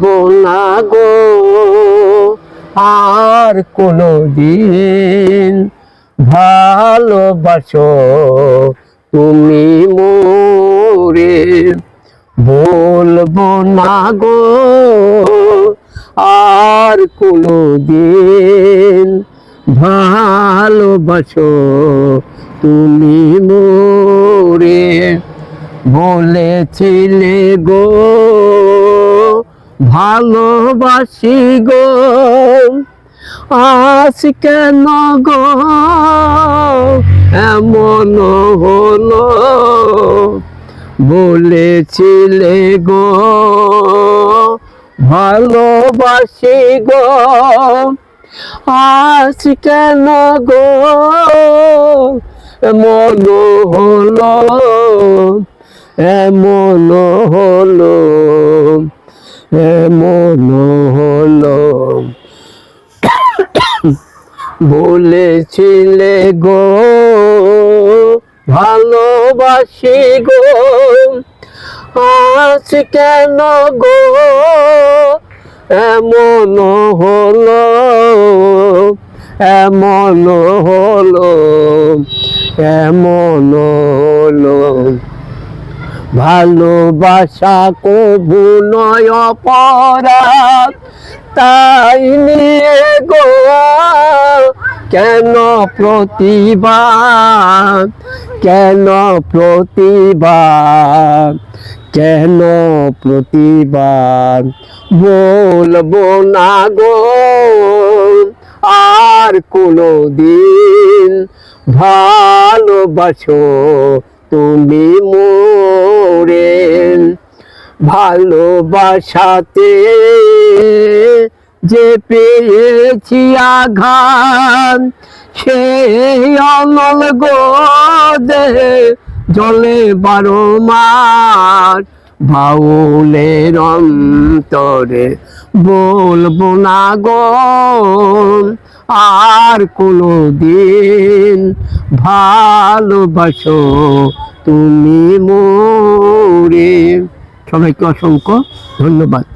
বলবো না গো আর কোনদিন, ভালোবাসো তুমি মোরে। বলবো না গো আর কোনদিন, ভালোবাসো তুমি মোরে। বলেছিলে গো ভালোবাসি গো, আজ কেন গো এমন হলো। বলেছিলে গো ভালোবাসি গো, আজ কেন গো এমন হলো, এমন হলো, এমন হলো। বলেছিলে গো ভালোবাসি গো, আজ কেন গো এমন হলো, এমন হলো, এমন হলো। ভালোবাসা কবু নয় অপরাধ, তাই নিয়ে গো কেন প্রতিবাদ, কেন প্রতিবাদ, কেন প্রতিবাদ। বলবো না গো আর কোনদিন, ভালোবাসো তুমি মোরে। ভালোবাসাতে যে পেয়েছি আঘাত, সেই অনল গো দেহে জলে 12 মাস। বাউলের অন্তরে বলবো না গো আর কোনদিন, ভালোবাসো তুমি মোরে। সবাইকে অসংখ্য ধন্যবাদ।